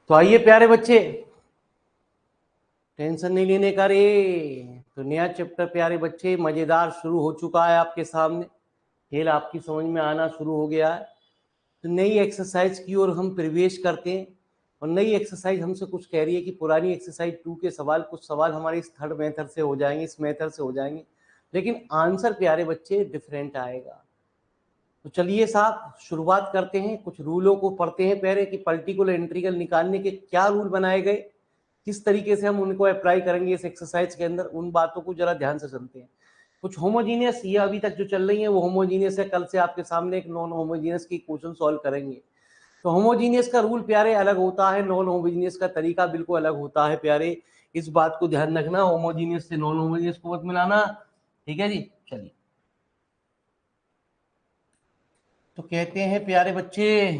तो आइए प्यारे बच्चे, टेंशन नहीं लेने का रे। तो नया चैप्टर प्यारे बच्चे मजेदार शुरू हो चुका है आपके सामने। खेल आपकी समझ में आना शुरू हो गया है। तो नई एक्सरसाइज की ओर हम प्रवेश करते हैं। और नई एक्सरसाइज हमसे कुछ कह रही है कि पुरानी एक्सरसाइज 2 के सवाल, कुछ सवाल हमारे इस थर्ड मेथड से हो जाएंगे, इस मेथड से हो जाएंगे, लेकिन आंसर प्यारे बच्चे डिफरेंट आएगा। तो चलिए साहब शुरुआत करते हैं, कुछ रूलों को पढ़ते हैं पहले कि पर्टिकुलर इंटीग्रल निकालने के क्या रूल बनाए गए, किस तरीके से हम उनको अप्लाई करेंगे इस एक्सरसाइज के अंदर, उन बातों को जरा ध्यान से सुनते हैं। कुछ होमोजीनियस ये अभी तक जो चल रही है वो होमोजीनियस है, कल से आपके सामने एक नॉन होमोजीनियस की क्वेश्चन सॉल्व करेंगे। तो होमोजीनियस का रूल प्यारे अलग होता है, नॉन होमोजीनियस का तरीका बिल्कुल अलग होता है प्यारे। इस बात को ध्यान रखना, होमोजीनियस से नॉन होमोजीनियस को मत मिलाना। ठीक है जी, चलिए। तो कहते हैं प्यारे बच्चे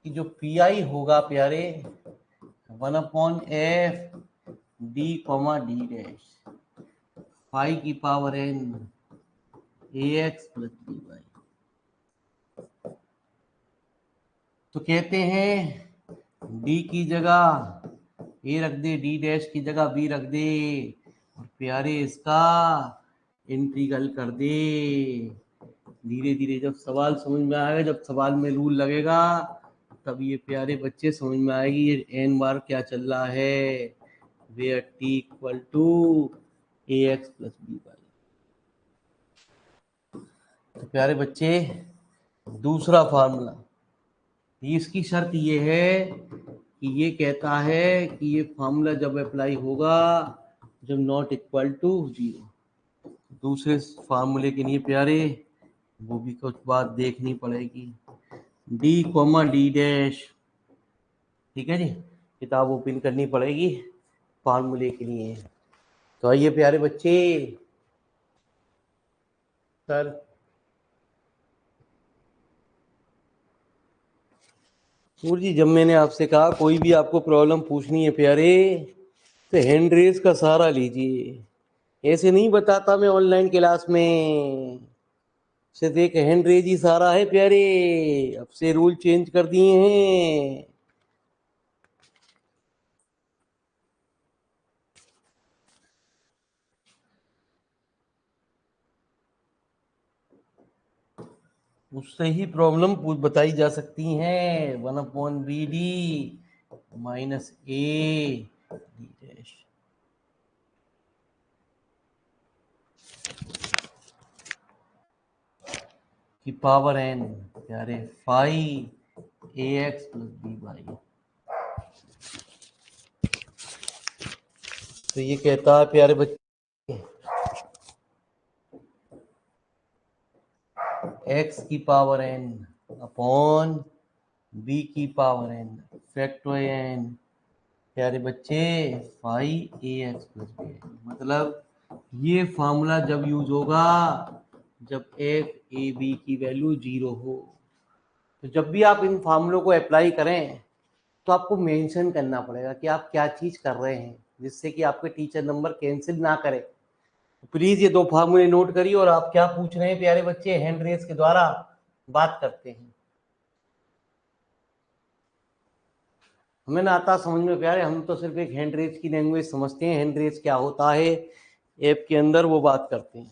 कि जो पी आई होगा प्यारे 1/f D comma D dash five की पावर n ए एक्स प्लस बी वाई। तो कहते हैं डी की जगह ए रख दे, डी डैश की जगह बी रख दे, और प्यारे इसका इंटीग्रल कर दे। धीरे धीरे जब सवाल समझ में आएगा, जब सवाल में रूल लगेगा, तब ये प्यारे बच्चे समझ में आएगी ये एन बार क्या चल रहा है। Where T equal to A X plus B Y. तो प्यारे बच्चे दूसरा फार्मूला, इसकी शर्त ये है कि ये कहता है कि ये फार्मूला जब अप्लाई होगा जब नॉट इक्वल टू जीरो। दूसरे फार्मूले के लिए प्यारे वो भी कुछ बात देखनी पड़ेगी, डी कॉमा डी डैश। ठीक है जी, किताब ओपन करनी पड़ेगी फार्मूले के लिए। तो आइए प्यारे बच्चे, सर सूर्य जी, जब मैंने आपसे कहा कोई भी आपको प्रॉब्लम पूछनी है प्यारे तो हैंड रेज का सहारा लीजिए। ऐसे नहीं बताता मैं ऑनलाइन क्लास में, सिर्फ एक हैंड रेज ही सहारा है प्यारे। अब से रूल चेंज कर दिए हैं। उससे ही प्रॉब्लम बताई जा सकती हैं। 1/BD minus A D dash की पावर n प्यारे फाइव ए एक्स प्लस बी वाई। तो ये कहता है प्यारे बच्चे x की पावर n अपॉन b की पावर n फैक्टोरियल n प्यारे बच्चे फाइव ए एक्स प्लस बी। मतलब ये फार्मूला जब यूज होगा जब एफ ए बी की वैल्यू जीरो हो। तो जब भी आप इन फार्मूलों को अप्लाई करें तो आपको मेंशन करना पड़ेगा कि आप क्या चीज कर रहे हैं, जिससे कि आपके टीचर नंबर कैंसिल ना करे। तो प्लीज ये दो फार्मूले नोट करिए। और आप क्या पूछ रहे हैं प्यारे बच्चे, हैंड रेस के द्वारा बात करते हैं। हमें ना आता समझ में प्यारे, हम तो सिर्फ एक हैंड रेस की लैंग्वेज समझते हैं। हैंड रेस क्या होता है ऐप के अंदर वो बात करते हैं।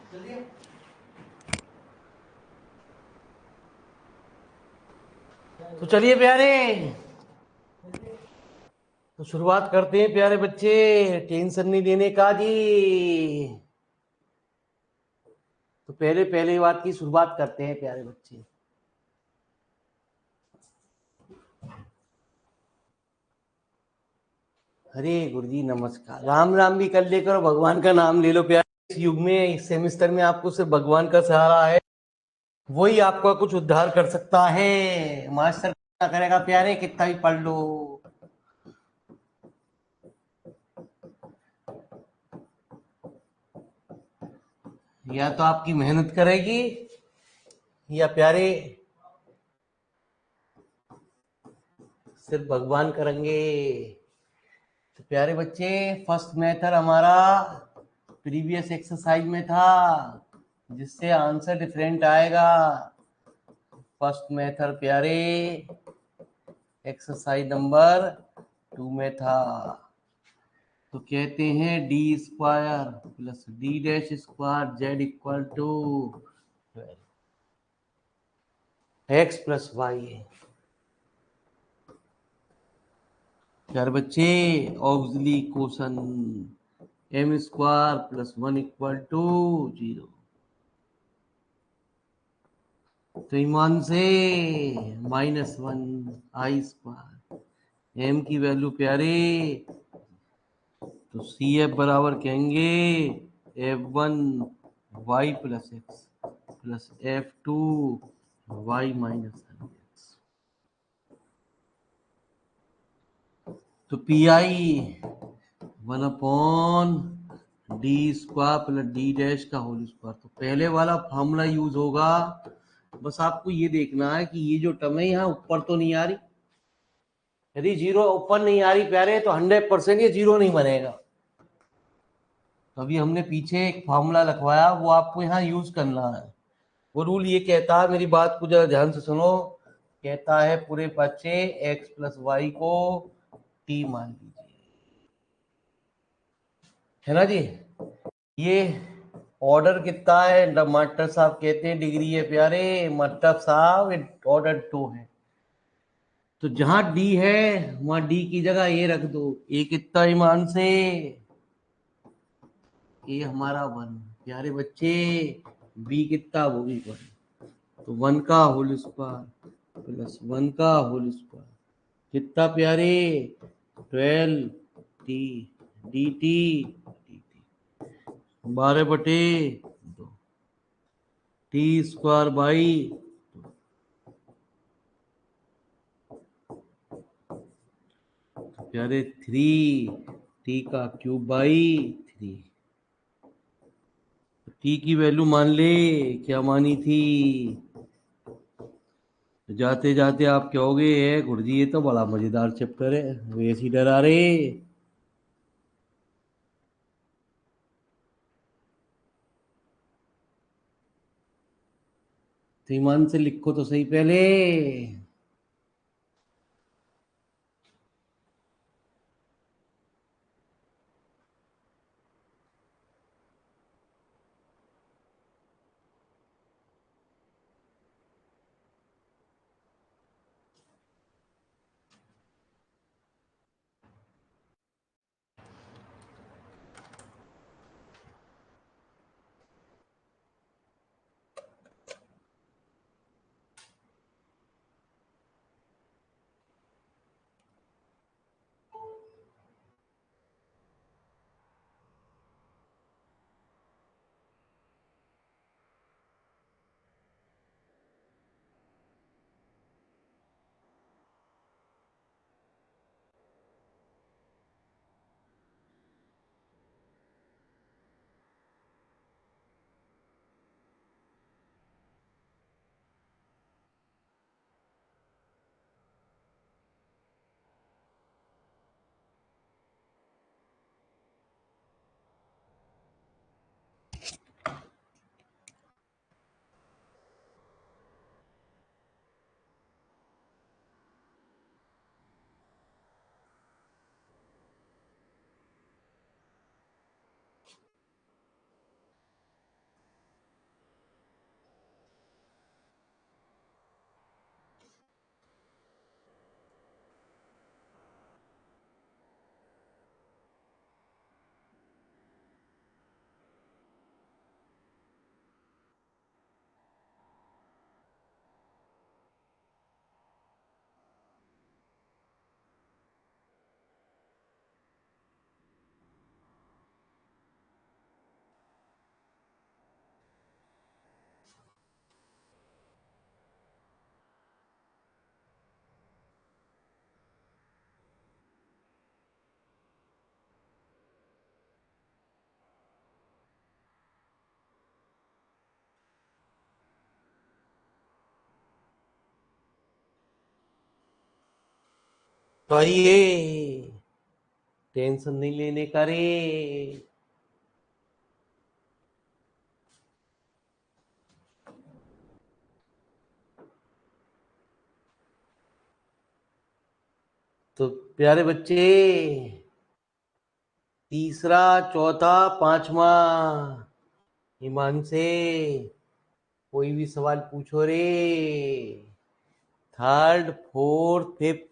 चलिए तो चलिए प्यारे, तो शुरुआत करते हैं प्यारे बच्चे, टेंशन नहीं लेने का जी। तो पहले पहले बात की शुरुआत करते हैं प्यारे बच्चे। अरे गुरुजी नमस्कार, राम राम भी कर लेकर और भगवान का नाम ले लो प्यारे। इस युग में, इस सेमेस्टर में आपको सिर्फ भगवान का सहारा है, वही आपका कुछ उद्धार कर सकता है। मास्टर क्या करेगा प्यारे, कितना भी पढ़ लो। या तो आपकी मेहनत करेगी, या प्यारे सिर्फ भगवान करेंगे। तो प्यारे बच्चे, फर्स्ट मेथड हमारा प्रीवियस एक्सरसाइज में था, जिससे आंसर डिफरेंट आएगा। फर्स्ट मेथड प्यारे एक्सरसाइज नंबर 2 में था। तो कहते हैं D square plus D dash square Z equal to X plus Y. यार बच्चे, auxiliary equation M square plus 1 equal to 0। तो ईमान से -1 आई स्क्वायर, एम की वैल्यू प्यारे, तो सी एफ बराबर कहेंगे F1 Y plus X plus F2 Y minus X. तो P I 1/d square plus D dash का होल स्क्वायर। तो पहले वाला फॉर्मूला यूज होगा। बस आपको ये देखना है कि ये जो टर्म है यहाँ ऊपर तो नहीं आ रही। यदि जीरो ऊपर नहीं आ रही प्यारे, तो 100% ये जीरो नहीं बनेगा। तो अभी हमने पीछे एक फॉर्मूला लिखवाया, वो आपको यहाँ यूज करना है। वो रूल ये कहता है, मेरी बात को जरा ध्यान से सुनो, कहता है पूरे बच्चे x प्लस वाई को t मान लीजिए, है ना जी। ये ऑर्डर कितना है, मास्टर साहब कहते हैं डिग्री है प्यारे, मास्टर साहब ऑर्डर 2 है। तो जहां d है वहां d की जगह a रख दो। a कितना ईमान से, a हमारा 1 प्यारे बच्चे, b कितना, वो भी 1। तो 1 का होल स्क्वायर प्लस 1 का होल स्क्वायर कितना प्यारे, 12 T D T 12/2 T square by, प्यारे 3 का क्यूब बाई 3। टी की वैल्यू मान ले, क्या मानी थी। जाते जाते आप कहोगे है गुरुजी ये तो बड़ा मजेदार चैप्टर है, वैसे ही डरा रे। तो ईमान से लिखो तो सही पहले। तो आइए, टेंशन नहीं लेने का रे। तो प्यारे बच्चे, तीसरा, चौथा, पांचवा, ईमान से कोई भी सवाल पूछो रे। थर्ड, फोर्थ, फिफ्थ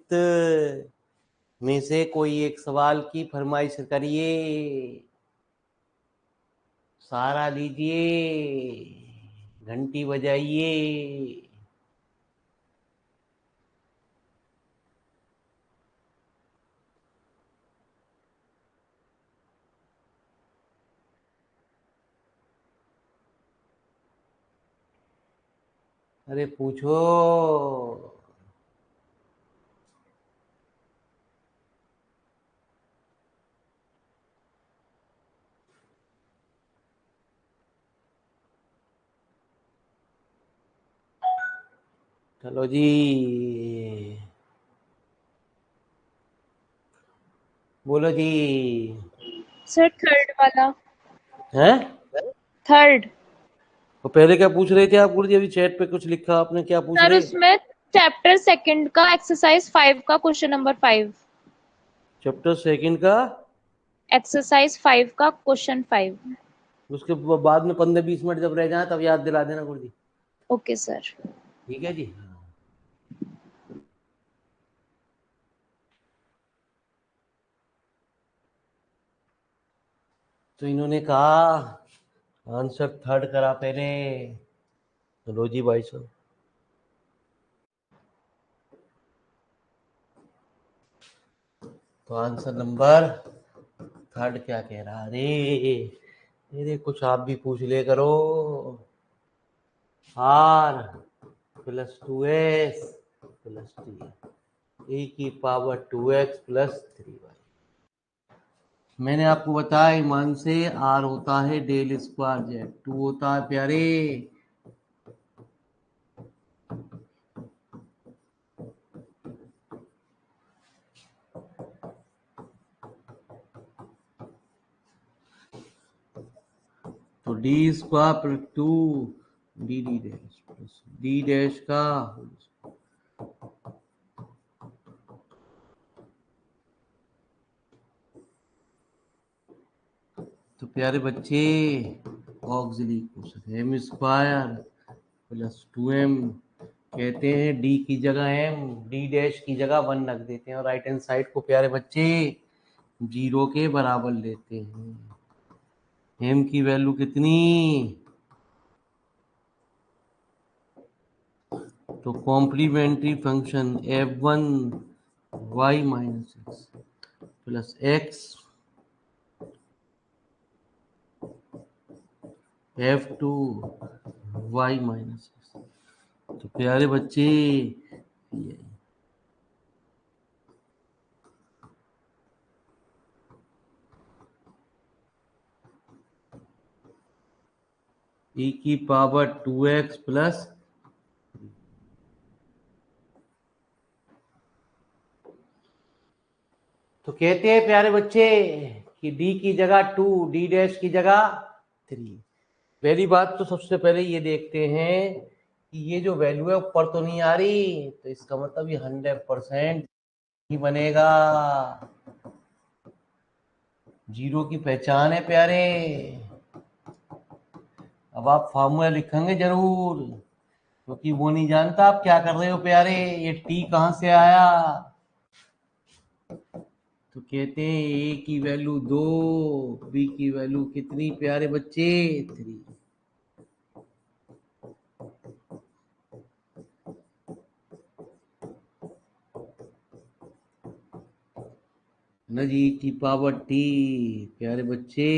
में से कोई एक सवाल की फरमाइश करिए। सारा लीजिए, घंटी बजाइए। अरे पूछो। चलो जी, बोलो जी। सर थर्ड वाला। हैं? थर्ड। तो पहले क्या पूछ रहे थे आप गुरु जी? अभी चैट पे कुछ लिखा आपने, क्या पूछ सर रहे? उसमें चैप्टर सेकंड का एक्सरसाइज 5 का क्वेश्चन नंबर 5। चैप्टर सेकंड का एक्सरसाइज 5 का क्वेश्चन 5। उसके बाद में 15-20 मिनट जब रह जाए तब याद दिला देना गुरु जी। Okay sir. ठीक है जी। तो इन्होंने कहा आंसर थर्ड करा पहले। चलो जी भाई साहब, तो आंसर नंबर थर्ड क्या कह रहा? अरे कुछ आप भी पूछ ले करो। R plus 2s plus T A की पावर 2x प्लस 3y। मैंने आपको बताया ईमान से, आर होता है डेल स्क्वायर जेड, 2 होता है प्यारे तो D square plus 2 D D dash plus D dash का। तो प्यारे बच्चे, auxiliary question M square plus 2m, कहते हैं डी की जगह m, डी डैश की जगह 1 रख देते हैं और राइट हैंड साइड को प्यारे बच्चे 0 के बराबर लेते हैं। m की वैल्यू कितनी? तो complementary function f1 y minus X plus X f2 y minus X. तो प्यारे बच्चे, e की पावर 2x प्लस, तो कहते हैं प्यारे बच्चे कि d की जगह 2, डी डैश की जगह 3। पहली बात तो सबसे पहले ये देखते हैं कि ये जो वैल्यू है ऊपर तो नहीं आ रही, तो इसका मतलब ये 100% ही बनेगा। जीरो की पहचान है प्यारे। अब आप फार्मूला लिखेंगे जरूर, क्योंकि वो नहीं जानता आप क्या कर रहे हो प्यारे, ये टी कहां से आया। तो कहते हैं ए की वैल्यू 2, बी की वैल्यू कितनी प्यारे बच्चे? 3। न जी की पावर टी प्यारे बच्चे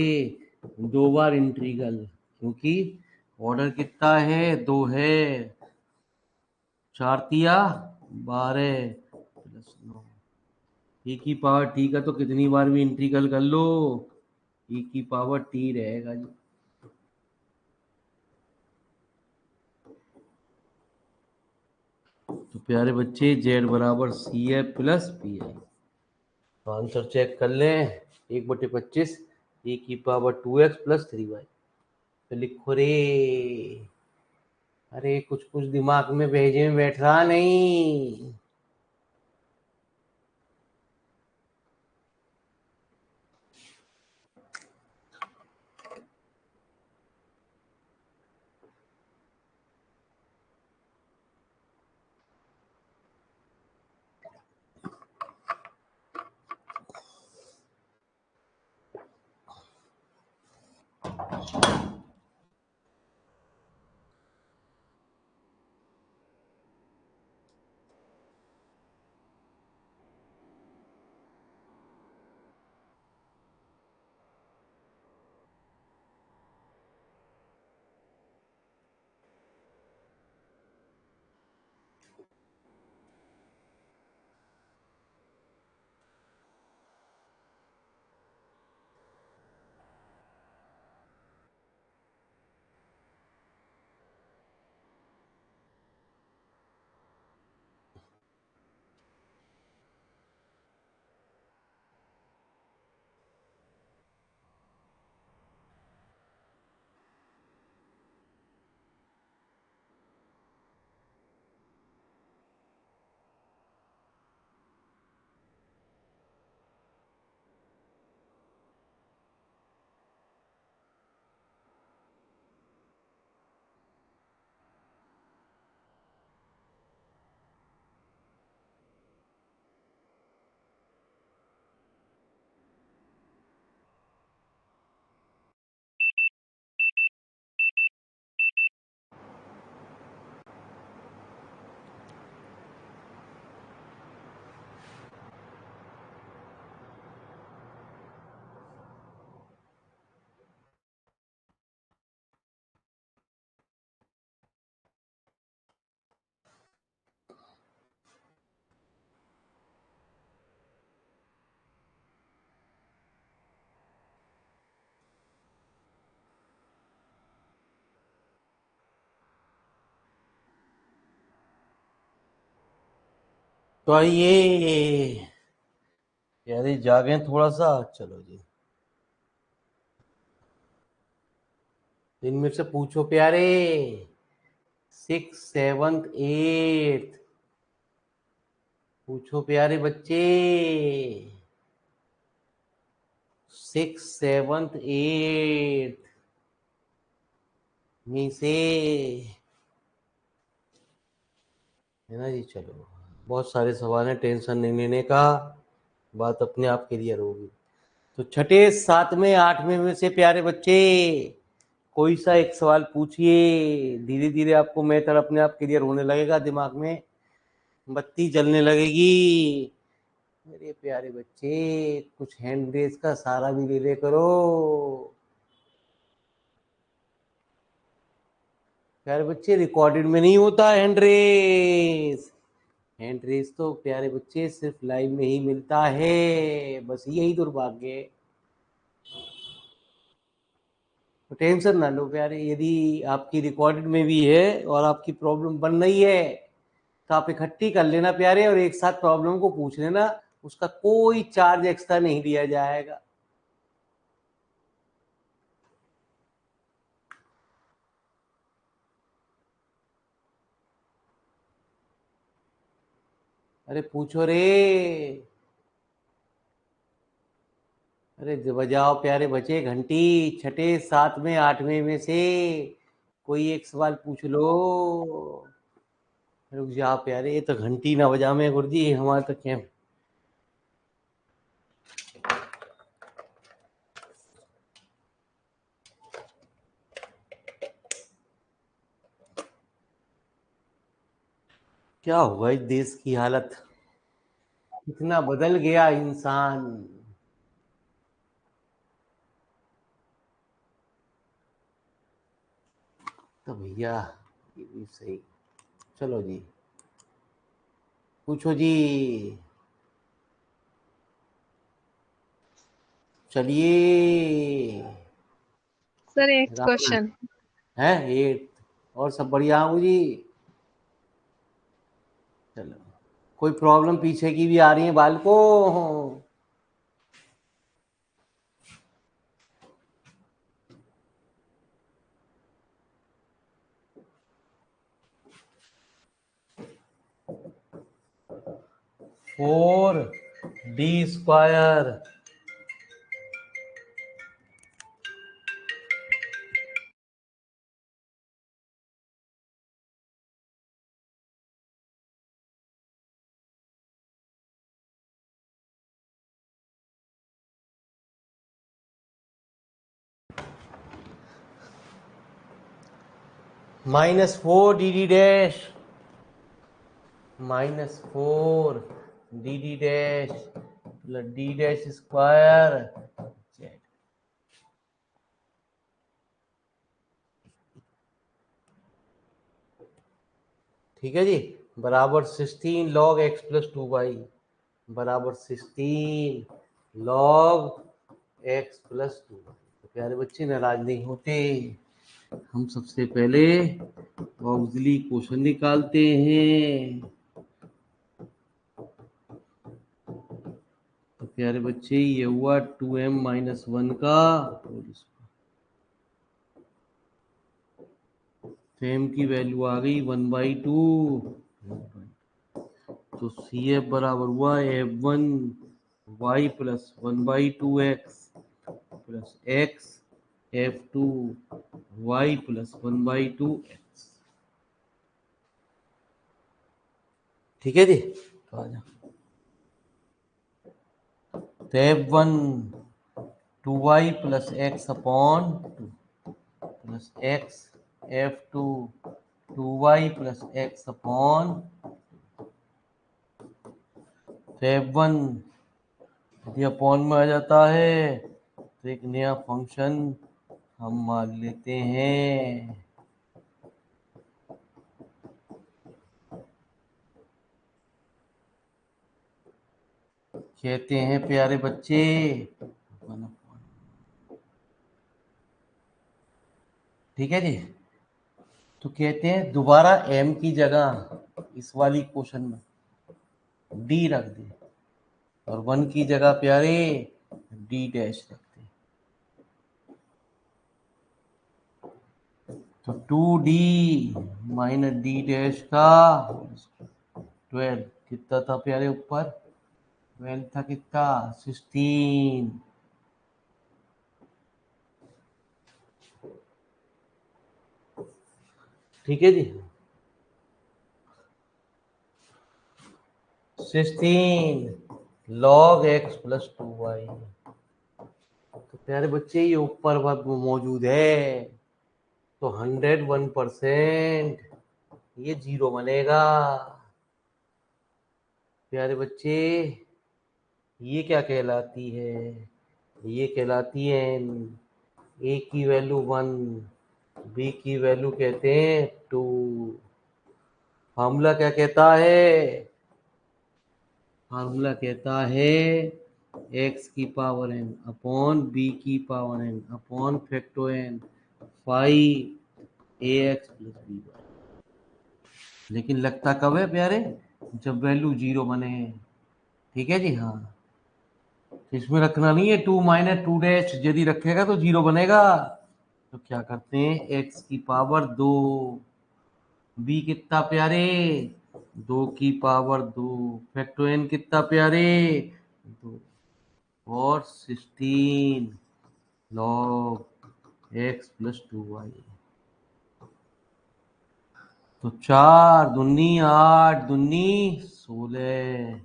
2 बार इंटीग्रल, क्योंकि ऑर्डर कितना है? 2 है। 4 तिया 12 प्लस 9, ई की पावर टी का तो कितनी बार भी इंटीग्रल कर लो, ई की पावर टी रहेगा जी। तो प्यारे बच्चे जेड बराबर सी है प्लस पी है। तो आंसर चेक कर लें, 1/25 e⁻² x + 3y। तो लिखो रे। अरे कुछ कुछ दिमाग में भेजे में बैठ रहा नहीं। तो आइए यारे, जागे थोड़ा सा। चलो जी, इनमें से पूछो प्यारे। 6, 7, 8 पूछो प्यारे बच्चे। 6, 7, 8 में से, है ना जी। चलो, बहुत सारे सवाल हैं, टेंशन नहीं लेने का, बात अपने आप क्लियर होगी। तो छठे, सातवें, आठवें में से प्यारे बच्चे कोई सा एक सवाल पूछिए। धीरे धीरे आपको मेथड अपने आप क्लियर होने लगेगा, दिमाग में बत्ती जलने लगेगी। मेरे प्यारे बच्चे, कुछ हैंड रेस का सहारा भी ले ले करो। प्यारे बच्चे, रिकॉर्डेड में नहीं होता हैंड रेस। हैंड रेस तो प्यारे बच्चे सिर्फ लाइव में ही मिलता है, बस यही दुर्भाग्य है। तो टेंशन ना लो प्यारे, यदि आपकी रिकॉर्डेड में भी है और आपकी प्रॉब्लम बन रही है तो आप इकट्ठी कर लेना प्यारे, और एक साथ प्रॉब्लम को पूछ लेना। उसका कोई चार्ज एक्स्ट्रा नहीं दिया जाएगा। अरे पूछो रे। अरे बजाओ प्यारे बच्चे घंटी, छठे, सातवें, आठवें में से कोई एक सवाल पूछ लो। रुक जाओ प्यारे, ये तो घंटी ना बजा में गुरुजी, हमारे तो क्या। क्या हुआ इस देश की हालत, कितना बदल गया इंसान। तो भैया ये भी सही। चलो जी, पूछो जी। चलिए। सर एक राम क्वेश्चन। है ये। और सब बढ़िया हूँ जी। चलो, कोई प्रॉब्लम पीछे की भी आ रही है बाल को? 4d²। -4 dd dash, -4 dd dash plus d⁻²। ठीक है जी, बराबर 16 log x प्लस 2y, बराबर 16 log x प्लस 2y। तो प्यारे बच्चे नाराज नहीं होते, हम सबसे पहले ऑक्सिलरी क्वेश्चन निकालते हैं। तो प्यारे बच्चे ये हुआ 2m-1 का तो m की वैल्यू आ गई 1/2। तो CF बराबर हुआ F1 y plus 1/2x plus x F2 y plus 1/2x। ठीक है जी, तो आ जाओ। तो F1 2y plus x upon 2 plus x F2 2y plus x upon. तो F1 यदि अपॉन में आ जाता है तो एक नया फंक्शन हम मान लेते हैं। कहते हैं प्यारे बच्चे ठीक है जी। तो कहते हैं दोबारा m की जगह इस वाली क्वेश्चन में d रख दे और 1 की जगह प्यारे d डैश रख दे। तो 2d माइनस d डैश का 12 कितना था प्यारे ऊपर 12 था, कितना 16। ठीक है जी, 16 log x प्लस 2y। तो प्यारे बच्चे ये ऊपर वर्ग में मौजूद है तो 101% ये 0 बनेगा। प्यारे बच्चे ये क्या कहलाती है, ये कहलाती है a की वैल्यू 1, b की वैल्यू कहते हैं 2। फार्मूला क्या कहता है, फार्मूला कहता है x की पावर n अपॉन b की power n upon facto n 5ax plus b। लेकिन लगता कब है प्यारे, जब वैल्यू 0 बने। ठीक है जी, हाँ। तो इसमें रखना नहीं है 2 माइनस 2 डैश, यदि रखेगा तो 0 बनेगा। तो क्या करते हैं x की पावर 2, b कितना प्यारे 2 की पावर 2, फैक्टो n कितना प्यारे 2 और 16 log x प्लस 2y। तो 4 दूनी 8 दूनी 16।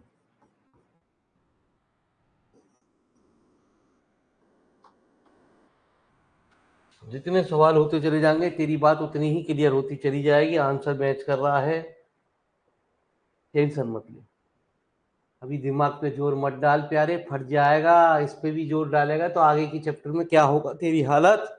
जितने सवाल होते चले जाएंगे तेरी बात उतनी ही क्लियर होती चली जाएगी। आंसर मैच कर रहा है, टेंशन मत ले। अभी दिमाग पे जोर मत डाल प्यारे, फट जाएगा। इस पे भी जोर डालेगा तो आगे की चैप्टर में क्या होगा तेरी हालत।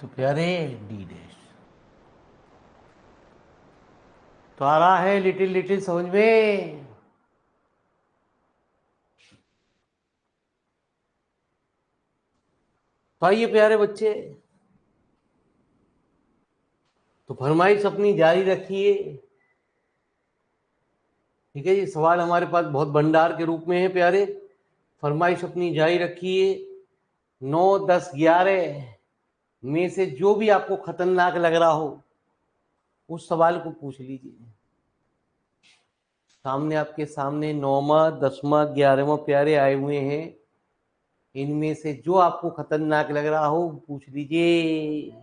तो प्यारे डी डैश तो आ रहा है लिटिल लिटिल समझ में। तो आइए प्यारे बच्चे, तो फरमाइश अपनी जारी रखिए। ठीक है जी, सवाल हमारे पास बहुत भंडार के रूप में है प्यारे। फरमाइश अपनी जारी रखिए। 9, 10, 11 में से जो भी आपको खतरनाक लग रहा हो उस सवाल को पूछ लीजिए। सामने आपके सामने 9वां, 10वां, 11वां प्यारे आए हुए हैं। इनमें से जो आपको खतरनाक लग रहा हो पूछ लीजिए।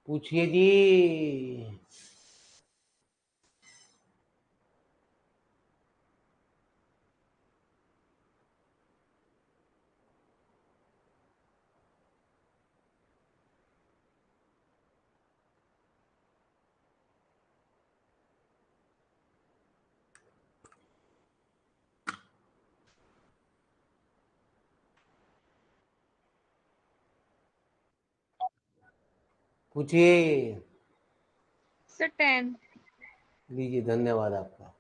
पूछिए जी। पूछिए। सर 10। लीजिए, धन्यवाद आपका।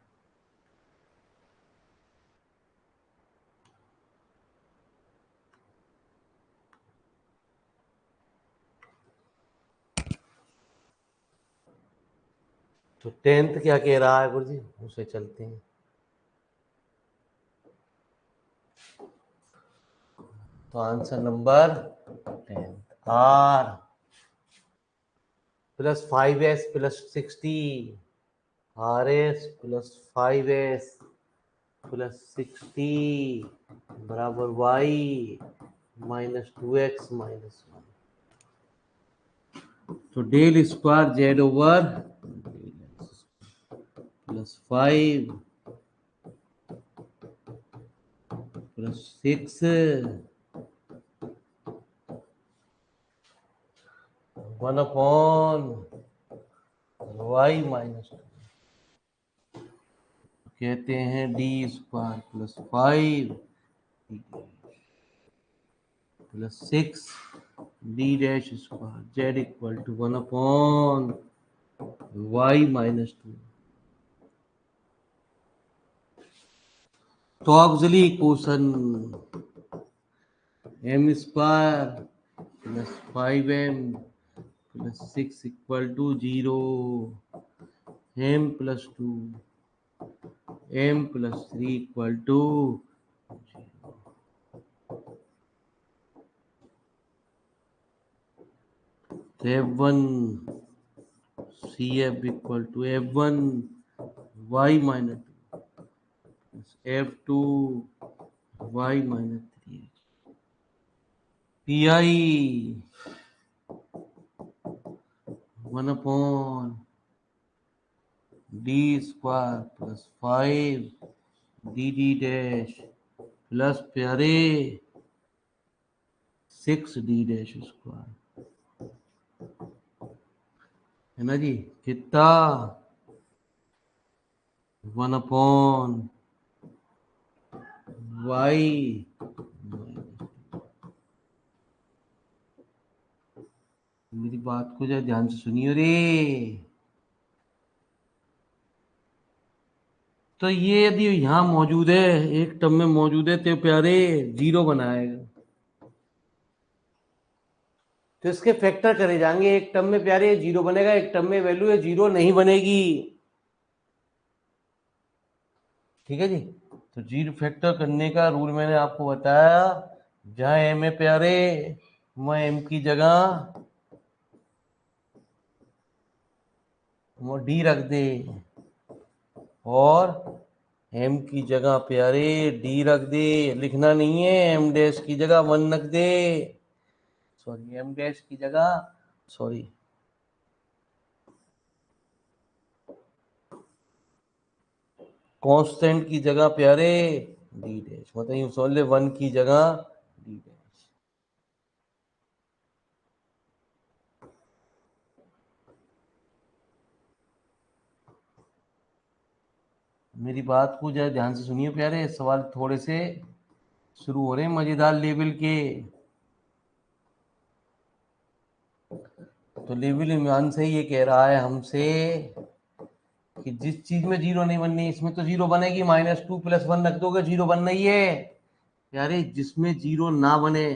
तो 10th क्या कह रहा है गुरुजी, उसे चलते हैं। तो answer number 10 R plus 5s plus 60 RS plus 5s plus 60 बराबर y माइनस 2x माइनस 1। तो del square Z over plus 5 plus 6 1 upon y minus 2। कहते हैं D square plus 5 plus 6 D dash square Z equal to 1 upon y minus 2। तो auxiliary equation m square plus 5m plus 6 equal to 0 m plus 2 m plus 3 equal to 7 CF equal to F1 y minus F2 y minus 3 PI 1 upon D square plus 5 D D dash plus प्यारे 6 D dash square है ना जी। कितना 1 upon y। मेरी बात को जरा ध्यान से सुनिए रे। तो ये यदि यहाँ मौजूद है, एक टर्म में मौजूद है, तो प्यारे 0 बनाएगा। तो इसके फैक्टर करे जाएंगे। एक टर्म में प्यारे 0 बनेगा, एक टर्म में वैल्यू है 0 नहीं बनेगी। ठीक है जी। तो 0 फैक्टर करने का रूल मैंने आपको बताया। जहां m है प्यारे, वहां m की जगह वो d रख दे, और m की जगह प्यारे d रख दे। लिखना नहीं है, m डैश की जगह 1 रख दे। सॉरी, m डैश की जगह, सॉरी, कांस्टेंट की जगह प्यारे डी डैश, मतलब यूं समझ ले 1 की जगह डी डैश। मेरी बात को जरा ध्यान से सुनिए प्यारे, सवाल थोड़े से शुरू हो रहे हैं मजेदार लेवल के। तो लेवल ईमान से ये कह रहा है हमसे कि जिस चीज में जीरो नहीं बननी, इसमें तो जीरो बनेगी, -2 + 1 रख दोगे, जीरो बनना ही है यारे। जिसमें जीरो ना बने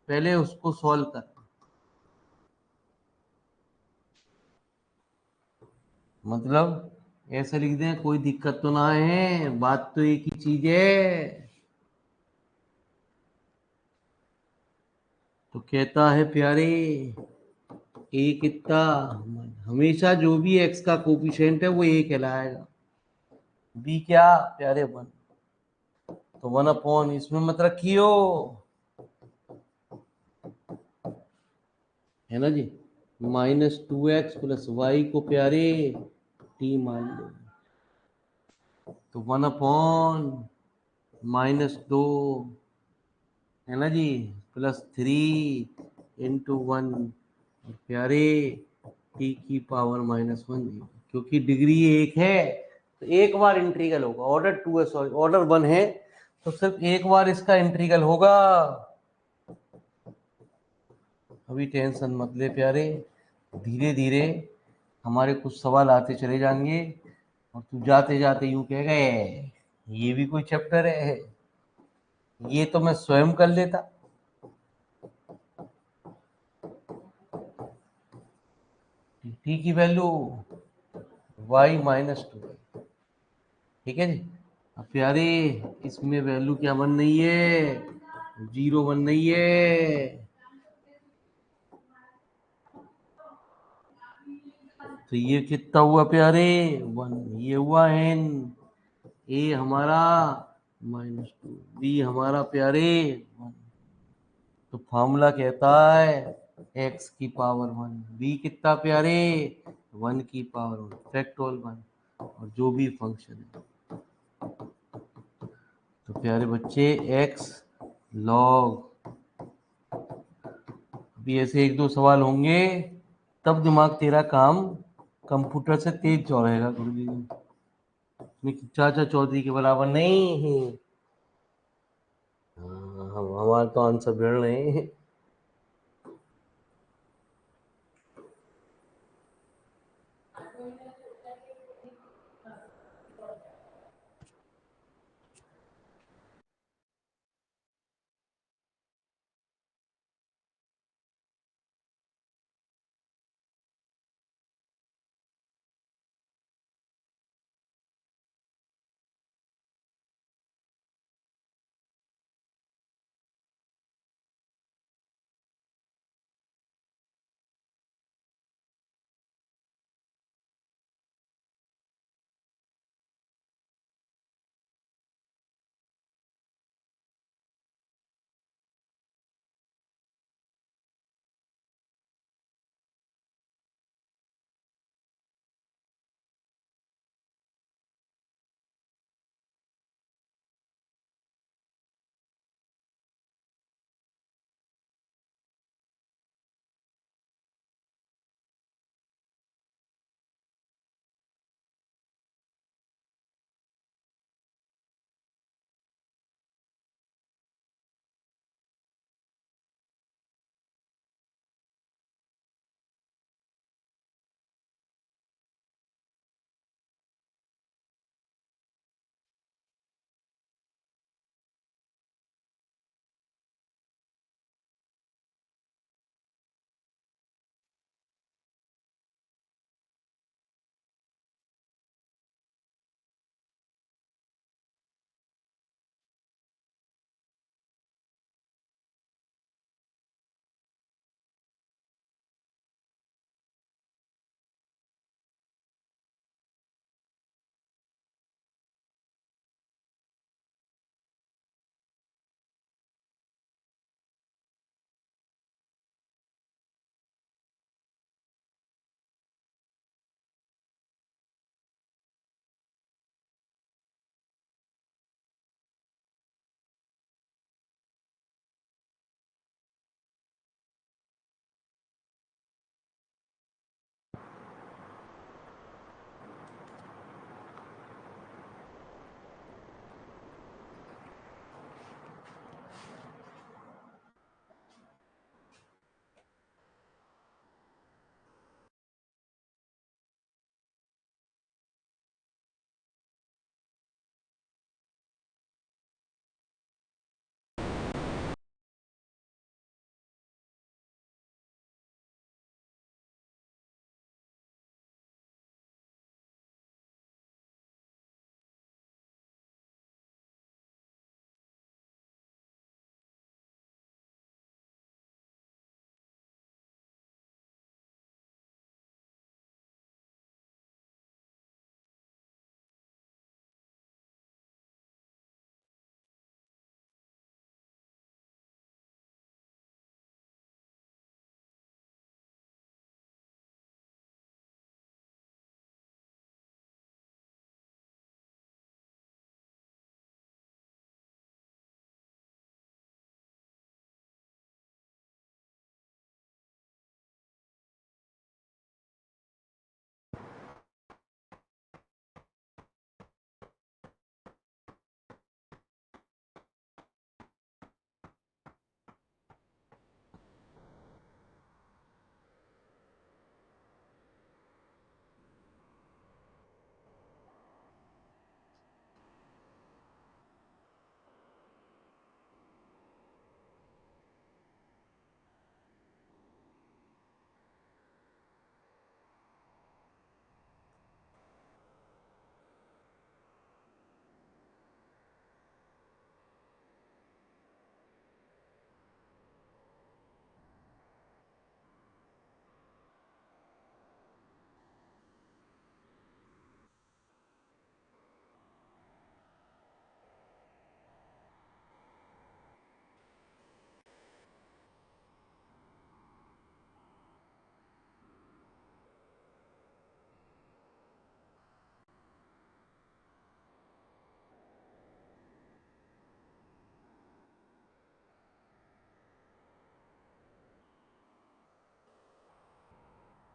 पहले उसको सॉल्व कर। मतलब ऐसे लिख दें, कोई दिक्कत तो ना है, बात तो एक ही चीज है। तो कहता है प्यारे ए कितना, हमेशा जो भी एक्स का कोफिशिएंट है वो ए कहलाएगा। बी क्या प्यारे 1, तो 1/, इसमें मत रखियो, है ना जी। -2x + y को प्यारे टी मान लो, तो 1/-2 है ना जी, +3 × 1 प्यारे t⁻⁻1 जी। क्योंकि डिग्री एक है तो एक बार इंटीग्रल होगा। ऑर्डर 2 है, सॉरी ऑर्डर 1 है, तो सिर्फ एक बार इसका इंटीग्रल होगा। अभी टेंशन मत ले प्यारे, धीरे धीरे हमारे कुछ सवाल आते चले जाएंगे और तू जाते जाते यूं कह गए ये भी कोई चैप्टर है, ये तो मैं स्वयं कर लेता। टी की वैल्यू y-2, ठीक है जी। अब प्यारे इसमें वैल्यू क्या बन रही है, जीरो बन रही है। तो ये कितना हुआ प्यारे 1, ये हुआ n, ए हमारा -2, बी हमारा प्यारे 1। तो फॉर्मूला कहता है x⁻1, बी कितना प्यारे 1⁻1 फैक्टोरियल 1, और जो भी फंक्शन है। तो प्यारे बच्चे x log, अभी ऐसे एक दो सवाल होंगे तब दिमाग तेरा काम कंप्यूटर से तेज चलेगा गुरुजी। इसमें चाचा चौधरी के बराबर नहीं। हमारे तो आंसर भिड़ रहे हैं।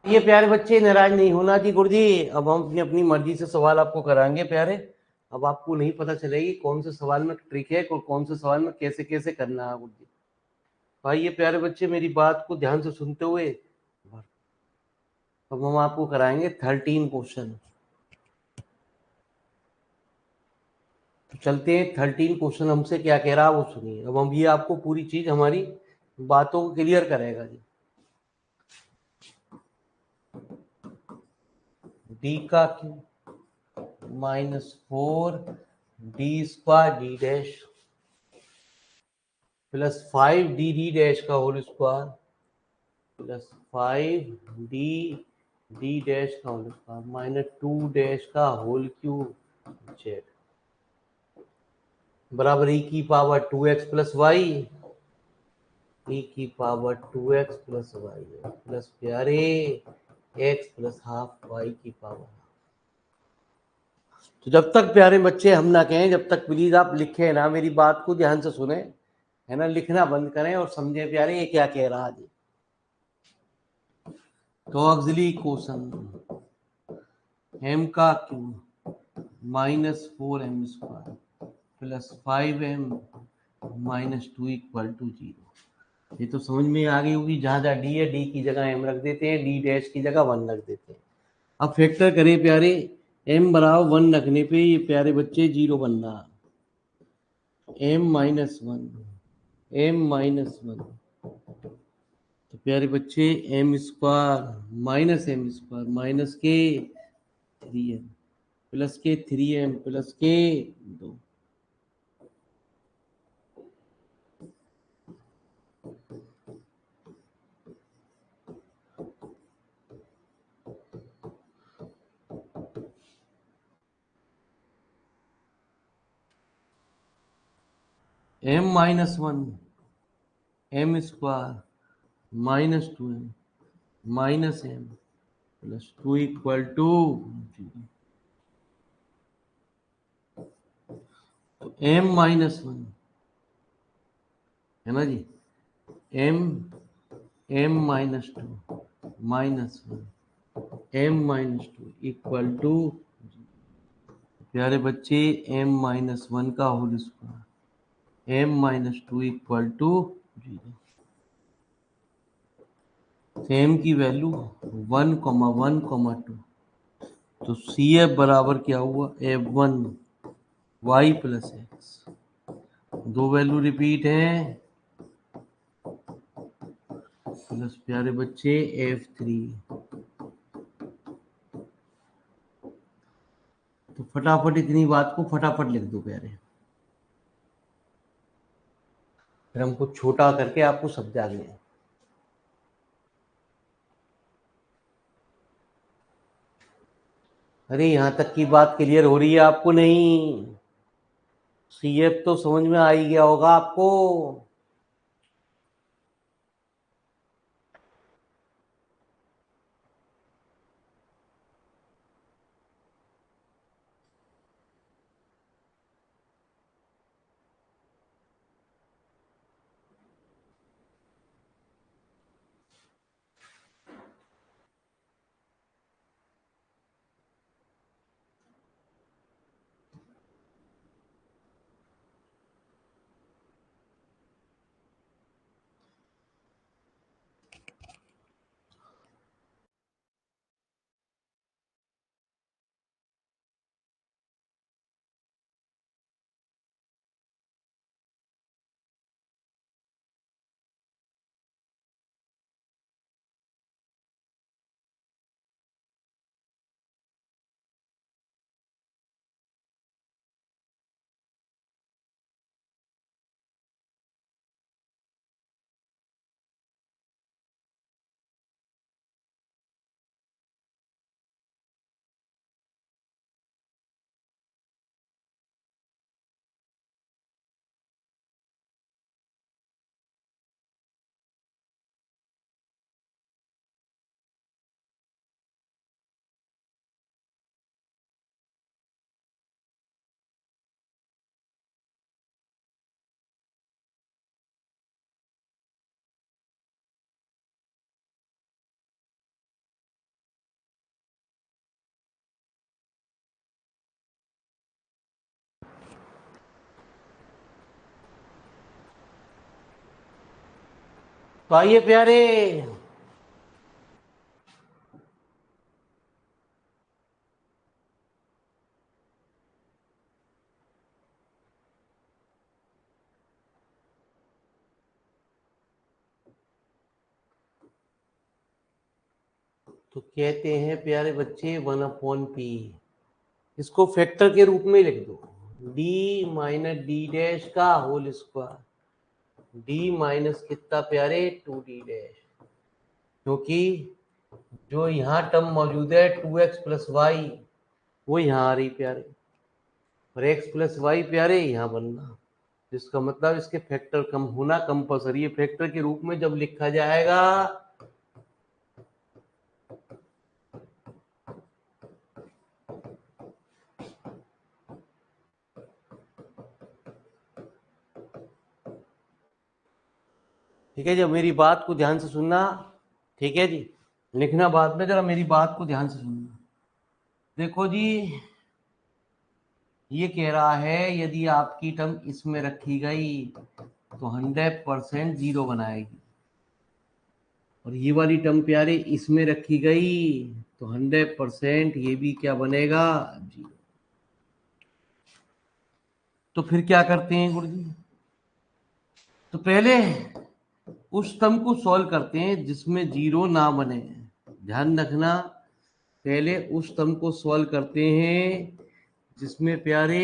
ये प्यारे बच्चे नाराज नहीं होना जी गुरुजी, अब हम अपनी अपनी मर्जी से सवाल आपको कराएंगे प्यारे। अब आपको नहीं पता चलेगी कौन से सवाल में ट्रिक है और कौन से सवाल में कैसे कैसे करना है गुरुजी। भाई ये प्यारे बच्चे मेरी बात को ध्यान से सुनते हुए अब हम आपको कराएंगे 13 क्वेश्चन। तो चलते हैं 13 क्वेश्चन हमसे क्या कह रहा है वो सुनिए। अब हम ये आपको पूरी चीज हमारी बातों को क्लियर करेगा जी। डी का Q -4 d² d dash plus 5 d dash का whole square plus 5 d dash का होल स्क्वायर -2 डैश का होल क्यूब जेड बराबर e की power 2x plus Y, e की power 2x plus Y plus प्यारे x प्लस हाफ y की power. तो जब तक प्यारे बच्चे हम ना कहें, जब तक प्लीज आप लिखे ना, मेरी बात को ध्यान से सुने, है ना, लिखना बंद करें और समझे प्यारे ये क्या कह रहा है। तो ऑक्सिलरी क्वेश्चन m का cube -4m² plus 5m -2 equal to 0। ये तो समझ में आ गई होगी। जहां जहां डी है डी की जगह m रख देते हैं, डी डैश की जगह 1 रख देते हैं। अब फैक्टर करें प्यारे, m बराबर 1 रखने पे ये प्यारे बच्चे 0 बन रहा, m-1 m-1 तो प्यारे बच्चे m² माइनस के 3m प्लस के 3m प्लस के 2 m-1 m² -2m minus m plus 2 equal to 0। तो m-1 है ना जी, m-2 minus 1 m-2 equal to प्यारे बच्चे m-1 का whole square m-2 equal to 0। m की वैल्यू 1,1,2 तो CF बराबर क्या हुआ F1 y प्लस एक्स, दो वैल्यू रिपीट है प्लस प्यारे बच्चे F3। तो फटाफट इतनी बात को फटाफट लिख दो प्यारे, फिर हमको छोटा करके आपको समझा दें। अरे यहां तक की बात क्लियर हो रही है आपको नहीं? CF तो समझ में आ ही गया होगा आपको। तो आइए प्यारे, तो कहते हैं प्यारे बच्चे 1/p, इसको फैक्टर के रूप में लिख दो, d माइनस डी डैश का होल स्क्वायर, d माइनस कितना प्यारे 2d डैश, क्योंकि जो यहाँ टर्म मौजूद है 2x प्लस वाई वो यहाँ आ रही प्यारे, और x प्लस वाई प्यारे यहाँ बनना, जिसका मतलब इसके फैक्टर कम होना कंपलसरी है। फैक्टर के रूप में जब लिखा जाएगा ठीक है, जब मेरी बात को ध्यान से सुनना, ठीक है जी, लिखना बाद में, जरा मेरी बात को ध्यान से सुनना। देखो जी, ये कह रहा है यदि आपकी टर्म इसमें रखी गई तो 100% जीरो बनाएगी, और ये वाली टर्म प्यारे इसमें रखी गई तो 100% ये भी क्या बनेगा, जीरो। तो फिर क्या करते हैं गुरुजी, तो पहले उस टर्म को सॉल्व करते हैं जिसमें जीरो ना बने, ध्यान रखना, पहले उस टर्म को सॉल्व करते हैं जिसमें प्यारे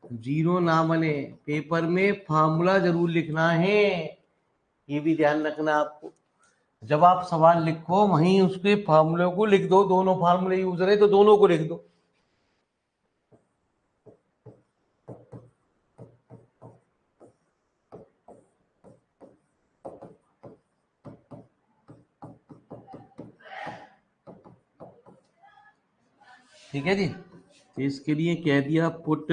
जीरो ना बने। पेपर में फार्मूला जरूर लिखना है, ये भी ध्यान रखना आपको, जब आप सवाल लिखो वहीं उसके फार्मूले को लिख दो, दोनों फार्मूले यूज रहे तो दोनों को लिख दो। ठीक है जी, तो इसके लिए कह दिया पुट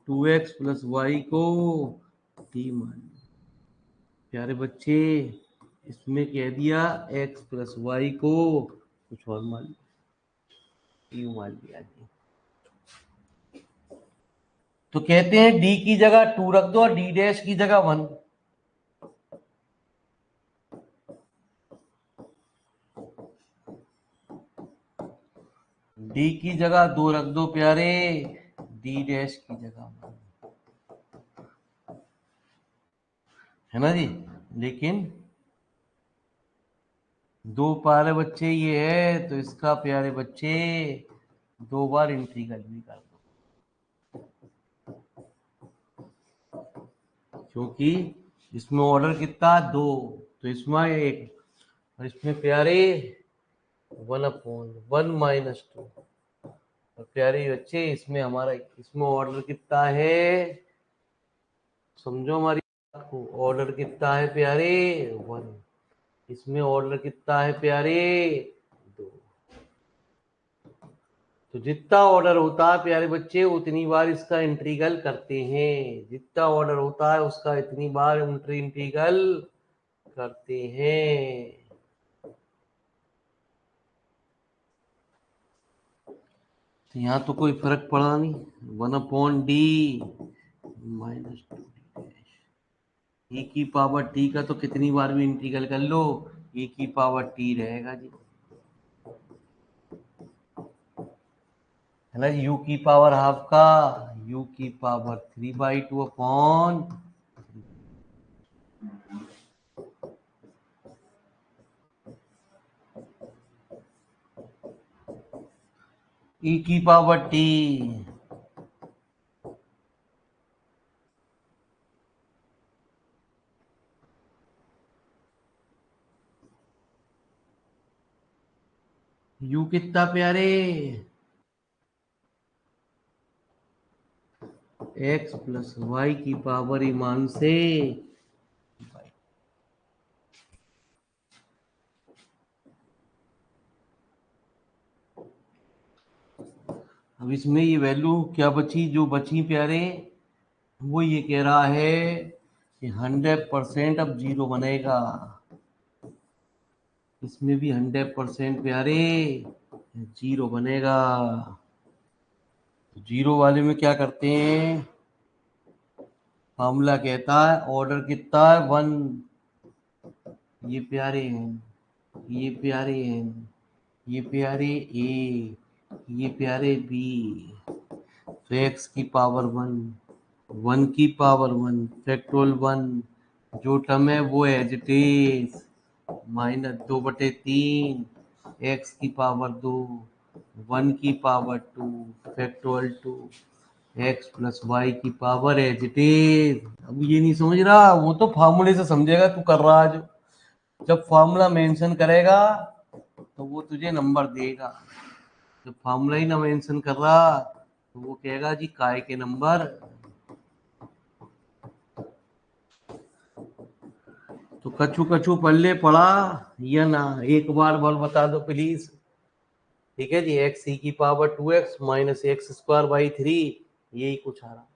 2x प्लस वाई को t मान, प्यारे बच्चे इसमें कह दिया x प्लस वाई को कुछ और मान लिया, यू मान लिया जी। तो कहते हैं d की जगह 2 रख दो और d डैश की जगह 1, d की जगह 2 रख दो प्यारे, d डैश की जगह 1, है ना जी। लेकिन दो प्यारे बच्चे ये है तो इसका प्यारे बच्चे 2 बार इंटीग्रल भी कर दो, क्योंकि इसमें ऑर्डर कितना 2, तो इसमें 1, और इसमें प्यारे 1/1 माइनस 2, और प्यारे बच्चे इसमें हमारा इसमें ऑर्डर कितना है, समझो हमारी बात को, ऑर्डर कितना है प्यारे 1, इसमें ऑर्डर कितना है प्यारे 2। तो जितना ऑर्डर होता है प्यारे बच्चे उतनी बार इसका इंटीग्रल करते हैं, जितना ऑर्डर होता है उसका इतनी बार इंटीग्रल करते हैं। तो यहाँ तो कोई फर्क पड़ा नहीं, 1/d माइनस 2d, e की पावर t का तो कितनी बार भी इंटीग्रल कर लो e की पावर t रहेगा जी, है ना जी। u की पावर हाफ का u की पावर 3/2 अपॉन, e की पावर t, u कितना प्यारे x प्लस वाई की पावर ईमान से, अब इसमें ये वैल्यू क्या बची, जो बची प्यारे वो ये कह रहा है कि 100% अब जीरो बनेगा, इसमें भी 100% प्यारे जीरो बनेगा। जीरो वाले में क्या करते हैं, फार्मूला कहता है ऑर्डर कितना है 1, ये प्यारे हैं, ये प्यारे हैं, ये प्यारे ए, ये प्यारे बी। तो एक्स की पावर 1, 1 की पावर 1, फैक्टोरियल 1, जो टर्म है वो एज इट इज, -2/3 एक्स की पावर 2, 1 की power 2, factorial 2, X plus Y की पावर एज इट इज। अब ये नहीं समझ रहा, वो तो फार्मूले से समझेगा तू कर रहा है जो। जब फार्मूला मेंशन करेगा तो वो तुझे नंबर देगा। जब फार्मूला ही ना मेंशन कर रहा तो वो कहेगा जी काय के नंबर। तो कछु कछु पल्ले पड़ा या ना, एक बार बल बता दो प्लीज। ठीक है जी, एक्स ई की power 2x minus x square by 3, यही कुछ आ रहा।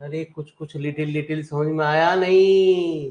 अरे कुछ कुछ लिटिल लिटिल समझ में आया नहीं।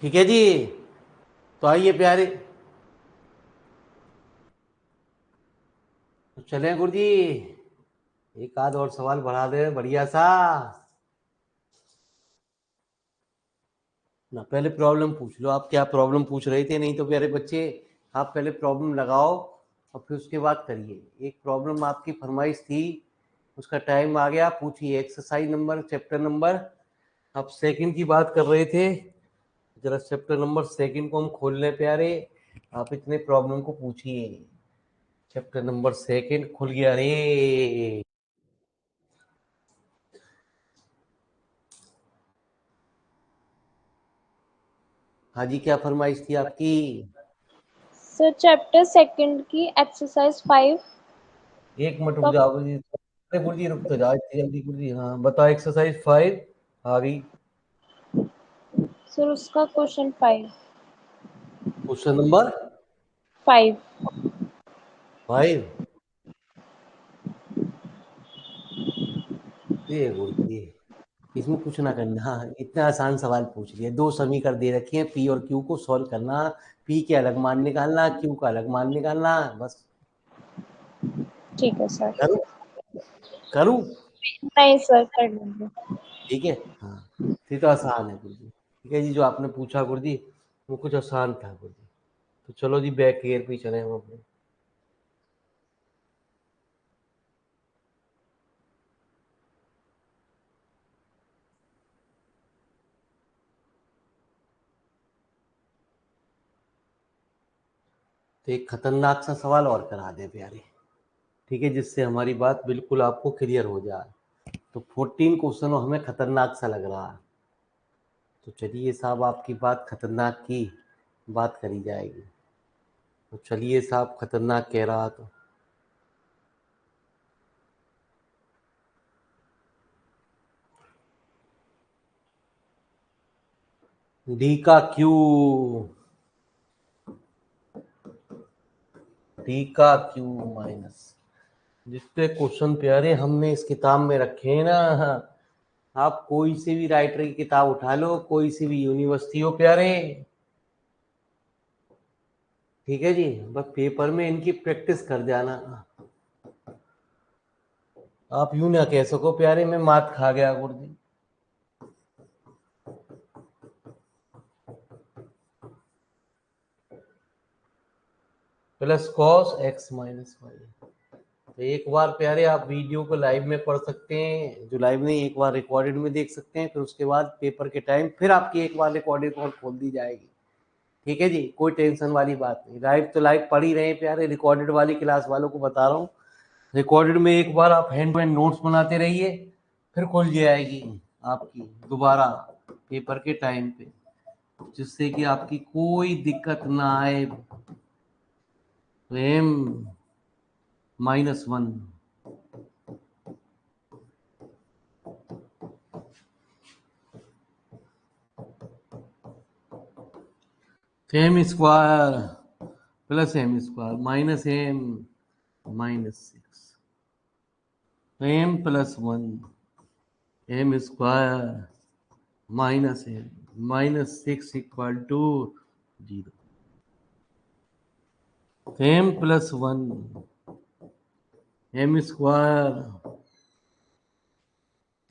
ठीक है जी। तो आइए प्यारे, तो चलें गुरु जी, एक आध और सवाल बढ़ा दे बढ़िया सा ना। पहले प्रॉब्लम पूछ लो, आप क्या प्रॉब्लम पूछ रहे थे? नहीं तो प्यारे बच्चे, आप पहले प्रॉब्लम लगाओ और फिर उसके बाद करिए। एक प्रॉब्लम आपकी फरमाइश थी, उसका टाइम आ गया, पूछिए। एक्सरसाइज नंबर, चैप्टर नंबर, आप सेकंड की बात कर रहे थे, जरा चैप्टर नंबर सेकंड को हम खोल लें प्यारे। आप इतने प्रॉब्लम को पूछिए। चैप्टर नंबर सेकंड खुल गया रे। हाँ जी, क्या फरमाइश थी आपकी? सर चैप्टर सेकंड की एक्सरसाइज 5 एक मिनट रुक का। जाओ गुरुजी। अरे गुरुजी रुक तो जाओ इतनी जल्दी गुरुजी। हाँ बताओ, एक्सरसाइज 5 आ गई। सर उसका क्वेश्चन 5। Question number 5। 5। ये गुरुजी, इसमें कुछ ना करना। हाँ, इतना आसान सवाल पूछ लिया। दो समीकरण दे रखे हैं, पी और क्यू को सॉल्व करना। पी के अलग मान निकालना, क्यू का अलग मान निकालना, बस। ठीक है सर। करूँ? करूँ? नहीं सर, कर लेंगे। ठीक है। हाँ, ये तो आसान है गुरुजी। ठीक है जी, जो आपने पूछा गुरुजी वो कुछ आसान था गुरुजी। तो चलो जी, बैक ईयर पे चले हम अपने। तो एक खतरनाक सा सवाल और करा दे प्यारे, ठीक है, जिससे हमारी बात बिल्कुल आपको क्लियर हो जाए। तो 14 क्वेश्चन हमें खतरनाक सा लग रहा है। तो चलिए साहब, आपकी बात खतरनाक की बात करी जाएगी। तो चलिए साहब, खतरनाक कह रहा तो डी का क्यू, डी का क्यू माइनस, जितने क्वेश्चन प्यारे हमने इस किताब में रखे हैं ना, आप कोई से भी राइटर की किताब उठा लो, कोई सी भी यूनिवर्सिटी हो प्यारे, ठीक है जी, बस पेपर में इनकी प्रैक्टिस कर जाना। आप यूं ना कह सको प्यारे मैं मात खा गया गुरुजी। Plus cos x minus Y. तो एक बार प्यारे आप वीडियो को लाइव में पढ़ सकते हैं, जो लाइव नहीं एक बार रिकॉर्डेड में देख सकते हैं, फिर उसके बाद पेपर के टाइम फिर आपकी एक बार रिकॉर्डेड कॉल खोल दी जाएगी। ठीक है जी, कोई टेंशन वाली बात नहीं। लाइव तो लाइव पढ़ ही रहे हैं प्यारे, रिकॉर्डेड वाली क्लास वालों को बता रहा हूँ। रिकॉर्डेड में एक बार आप हैंड टू हैंड नोट्स बनाते रहिए, फिर खुल जाएगी आपकी दोबारा पेपर के टाइम पे, जिससे कि आपकी कोई दिक्कत ना आए। तो M -1, M square plus M square minus M -6, M +1 M square minus M -6 = 0। M +1 M square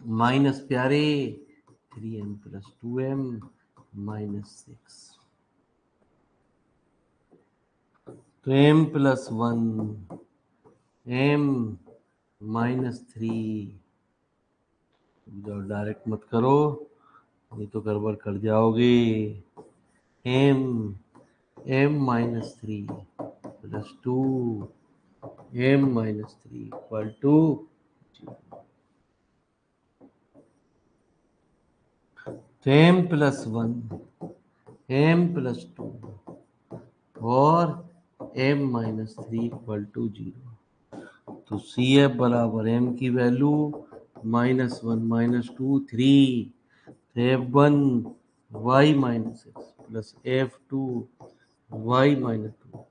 minus प्यारे 3m + 2m -6। तो एम +1 एम -3, डायरेक्ट मत करो, ये तो गड़बड़ कर जाओगे। M -3 + 2 m -3 = 0। m +1 m +2 और m -3 = 0। तो सी एफ बराबर एम की value -1 -2 3, F1 y -x plus F2 y -2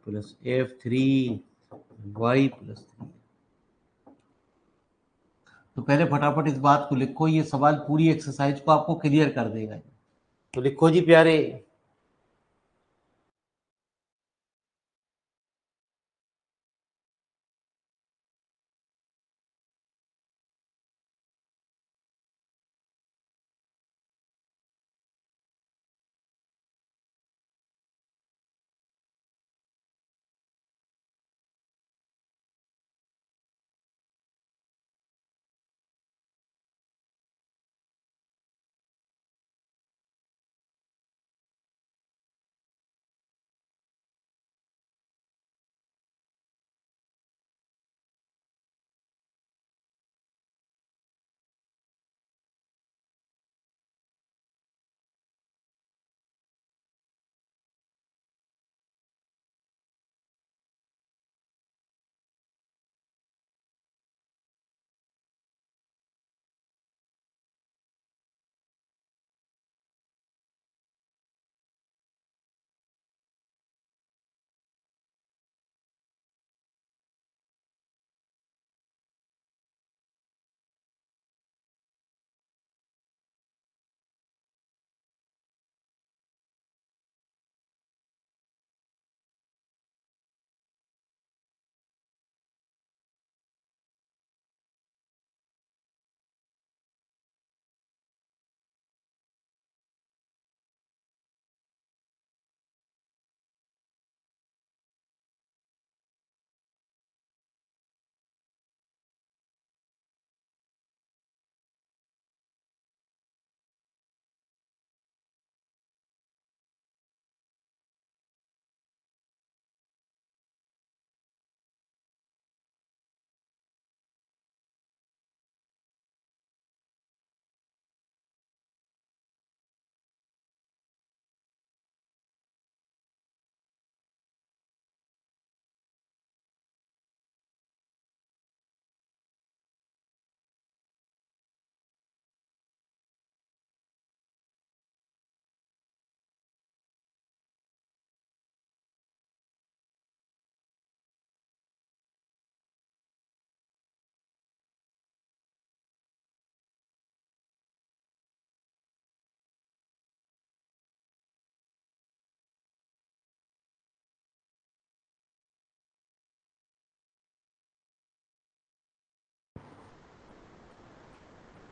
plus F3 y +3। तो पहले फटाफट इस बात को लिखो, ये सवाल पूरी एक्सरसाइज को आपको क्लियर कर देगा। तो लिखो जी प्यारे।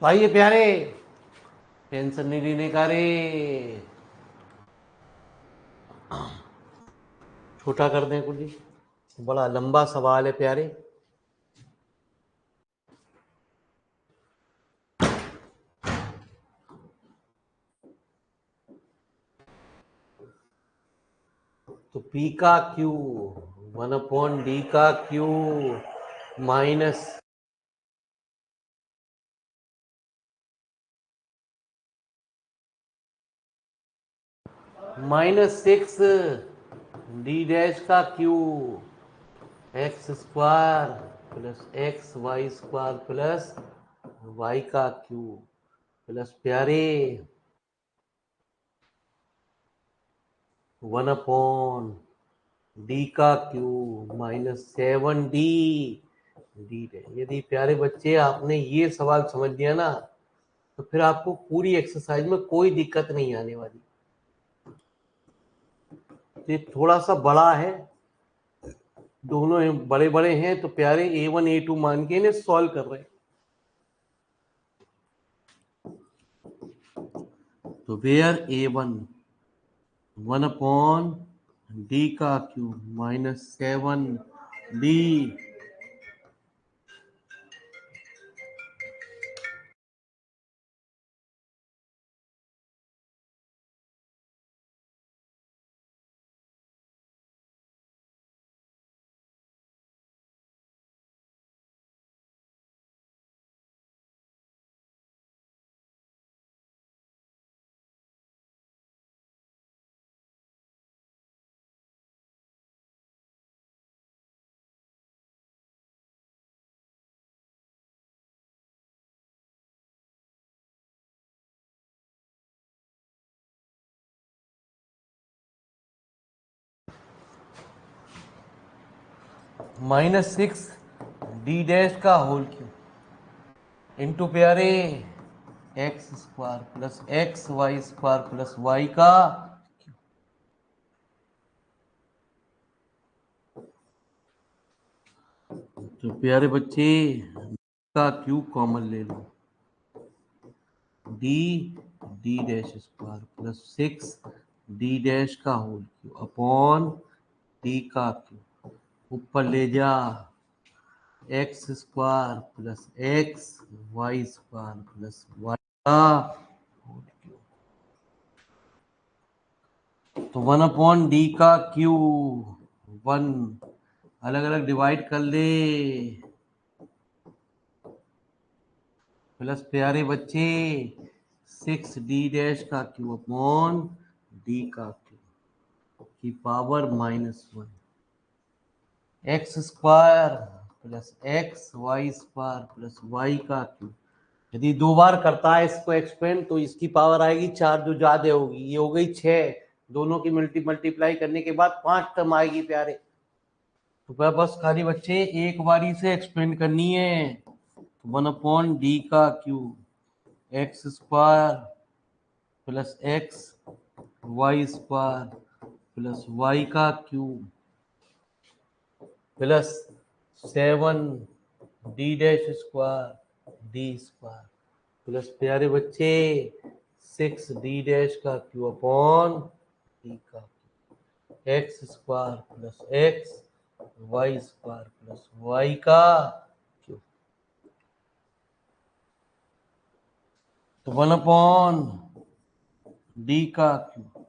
तो आइए प्यारे, टेंशन नहीं लेने का रे। छोटा कर दें कुछ जी, बड़ा लंबा सवाल है प्यारे। तो P का Q 1/D का Q माइनस -6D' का Q x² plus xy² plus y का Q प्लस प्यारे 1/D का Q -7D D'। यदि प्यारे बच्चे आपने ये सवाल समझ लिया ना, तो फिर आपको पूरी एक्सरसाइज में कोई दिक्कत नहीं आने वाली। ये थोड़ा सा बड़ा है, दोनों बड़े बड़े हैं, तो प्यारे A1 A2 मान के इन्हें सॉल्व कर रहे हैं। तो वेयर A1 1/D का Q -7D -6D' का होल Q इंटू प्यारे x square plus x Y square plus Y का तो प्यारे बच्चे का क्यूब कॉमन ले लो, d D dash square plus 6 D dash का होल क्यूब अपॉन डी का क्यूब, ऊपर ले जा x square plus x Y square plus Y का होल क्यूब, तो 1 अपॉन डी का क्यूब 1 अलग अलग डिवाइड कर ले, प्लस प्यारे बच्चे 6 डी डैश का क्यूब अपॉन डी का क्यूब की power -1 X square plus x Y square plus Y का क्यूब। यदि 2 बार करता है इसको एक्सपेंड तो इसकी पावर आएगी 4 जो ज्यादा होगी, ये हो गई 6, दोनों की मल्टीप्लाई करने के बाद 5 टर्म आएगी प्यारे। तो बस खाली बच्चे एक बारी से एक्सपेंड करनी है, 1 अपॉन डी का cube x square plus x Y square plus Y का cube plus 7 d dash square d square plus प्यारे बच्चे 6 डी डैश का क्यूब अपॉन डी का cube x square plus x Y square plus Y का cube, तो 1 upon D का cube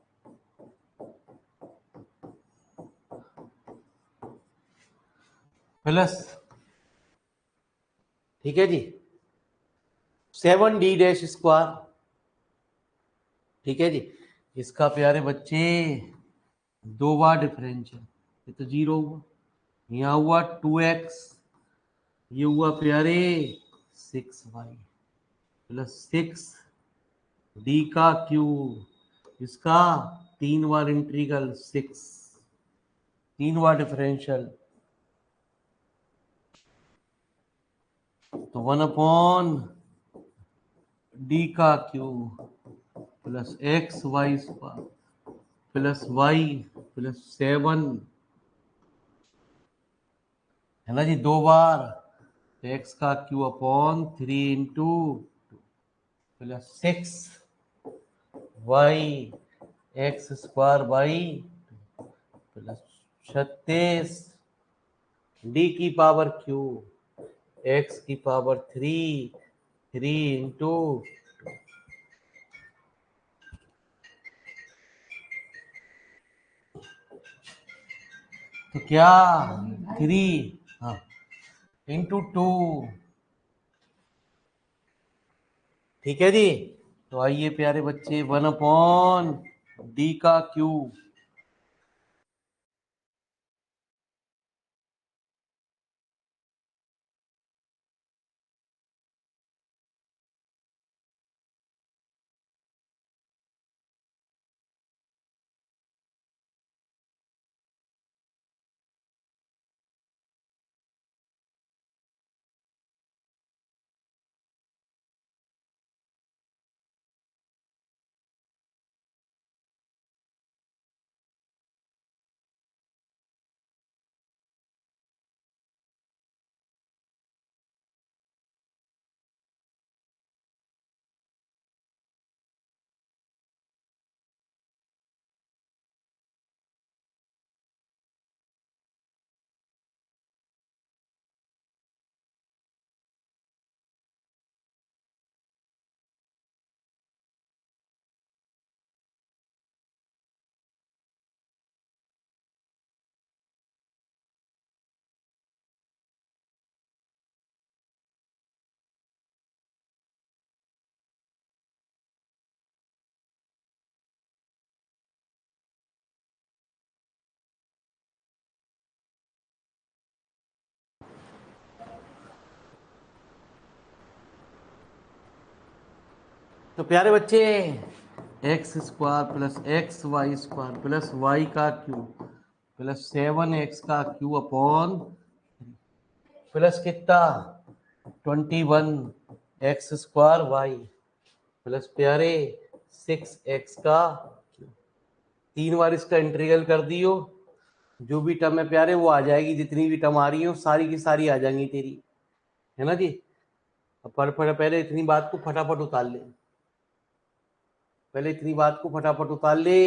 plus, ठीक है जी, 7 डी डैश स्क्वायर, ठीक है जी, इसका प्यारे बच्चे 2 बार डिफरेंशियल, ये तो 0 हुआ, यहाँ हुआ 2x, ये हुआ प्यारे 6y प्लस 6 डी का क्यूब, इसका 3 बार इंटीग्रल 6, 3 बार डिफरेंशियल, तो 1 अपॉन डी का cube plus x Y square plus Y plus 7 है ना जी, 2 बार, एक्स का cube upon 3 into plus 6 Y X square by plus 36 D की पावर क्यूब एक्स की पावर 3 इंटू तो क्या 3 हाँ इंटू 2, ठीक है जी। तो आइए प्यारे बच्चे 1 अपॉन डी का क्यूब तो प्यारे बच्चे X square plus x Y square plus Y का क्यूब प्लस 7x का क्यूब अपॉन प्लस कितना 21 एक्स स्क्वायर वाई प्लस प्यारे 6x का 3 बार इसका इंटीग्रल कर दियो, जो भी टर्म है प्यारे वो आ जाएगी, जितनी भी टर्म आ रही है सारी की सारी आ जाएंगी तेरी, है ना जी। अब पहले इतनी बात को फटाफट उतार ले, पहले इतनी बात को फटाफट उतार ले।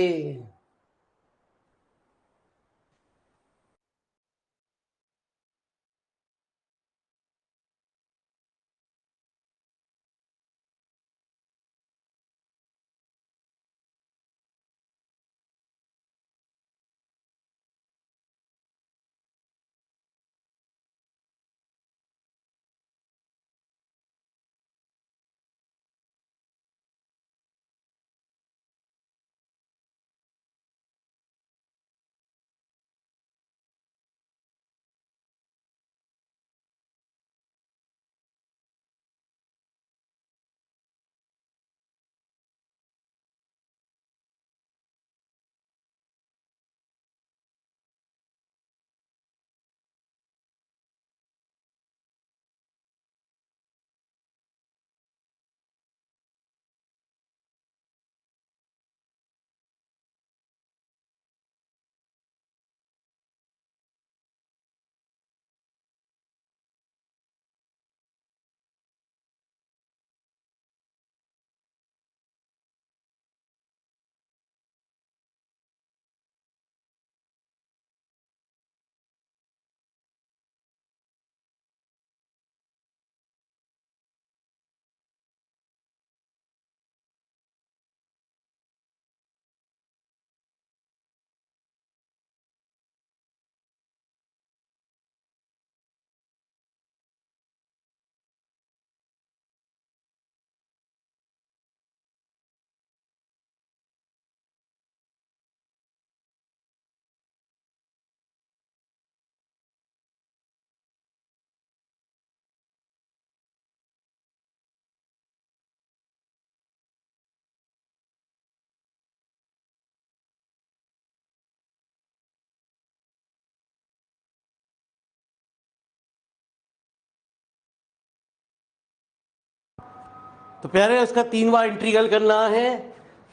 तो प्यारे उसका 3 बार इंटीग्रल करना है,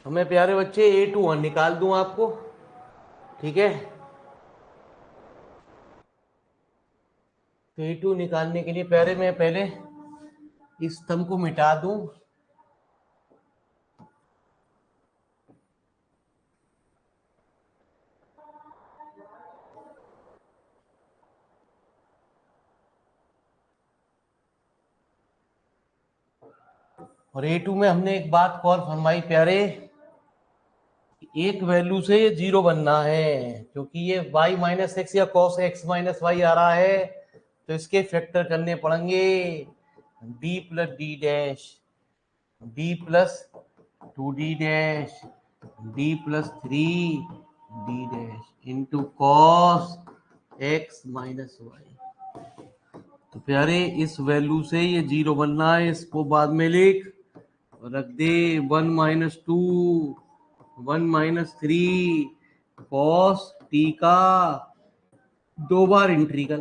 तो मैं प्यारे बच्चे A21 निकाल दूं आपको, ठीक है। तो A2 निकालने के लिए प्यारे मैं पहले इस स्तंभ को मिटा दूं, और A2 में हमने एक बात और फरमाई प्यारे, एक वैल्यू से ये 0 बनना है, क्योंकि ये y माइनस एक्स या cos x माइनस वाई आ रहा है, तो इसके फैक्टर करने पड़ेंगे, d plus D dash, d plus 2d dash, d plus 3d dash into cos x minus Y. तो प्यारे इस वैल्यू से ये 0 बनना है, इसको बाद में लिख रख दे 1 - 2 1 - 3 कॉस टी का 2 बार इंटीग्रल,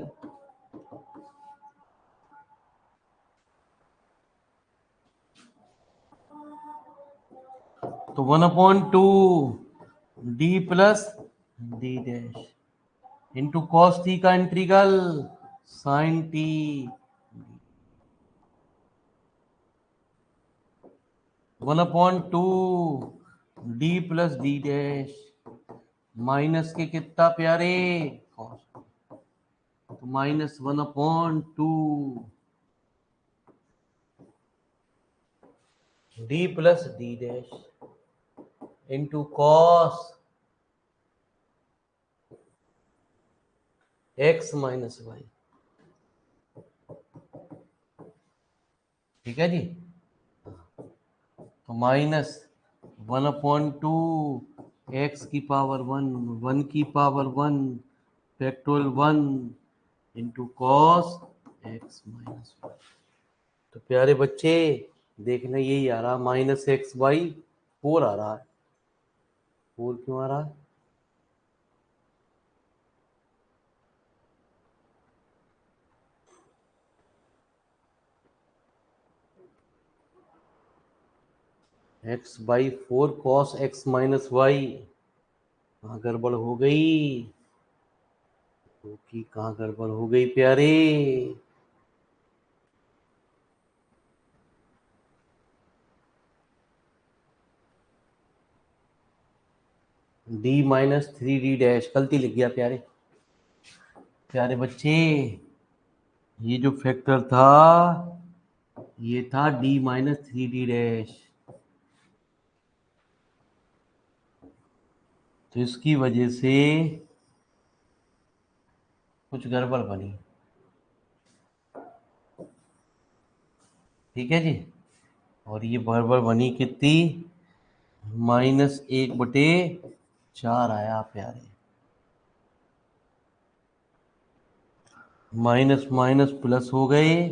तो 1/2 d plus D dash into cos t का integral sine t, 1/2 d plus D dash minus के कितना प्यारे cos, तो -1/2 d plus D dash into cos x minus y, ठीक है जी। तो -1/2 x की पावर 1 1 की power 1 factorial 1 into cos x minus Y. तो प्यारे बच्चे देखना यही आ रहा, -x/4 आ रहा है, 4 क्यों आ रहा है? x/4 cos x minus Y. कहाँ गड़बड़ हो गई? तो कि कहाँ गड़बड़ हो गई प्यारे? d-3d' गलती लिख गया प्यारे। प्यारे बच्चे, ये जो फैक्टर था ये था d-3d'। तो इसकी वजह से कुछ गड़बड़ बनी। ठीक है जी। और ये गड़बड़ बनी कितनी? -1/4 आया प्यारे। माइनस माइनस प्लस हो गए।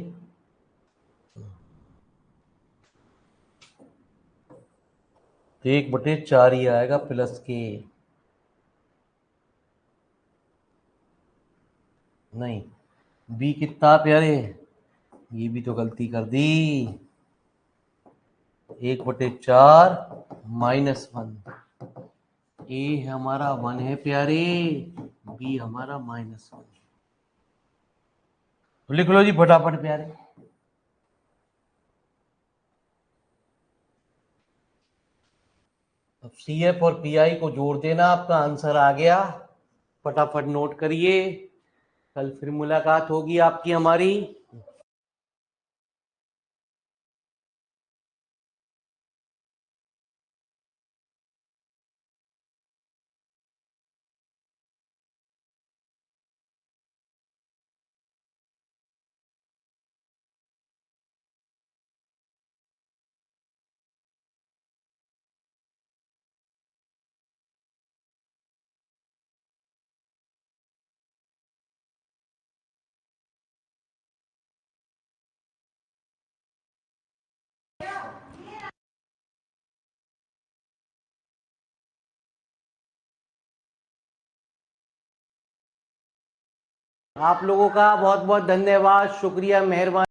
तो 1/4 ही आएगा प्लस के। नहीं, बी कितना प्यारे? ये भी तो गलती कर दी। 1/4 -1। ए हमारा 1 है प्यारे, बी हमारा -1। तो लिख लो जी फटाफट प्यारे। अब CF और PI को जोड़ देना, आपका आंसर आ गया। फटाफट नोट करिए। कल फिर मुलाकात होगी आपकी हमारी। आप लोगों का बहुत बहुत धन्यवाद, शुक्रिया, मेहरबानी।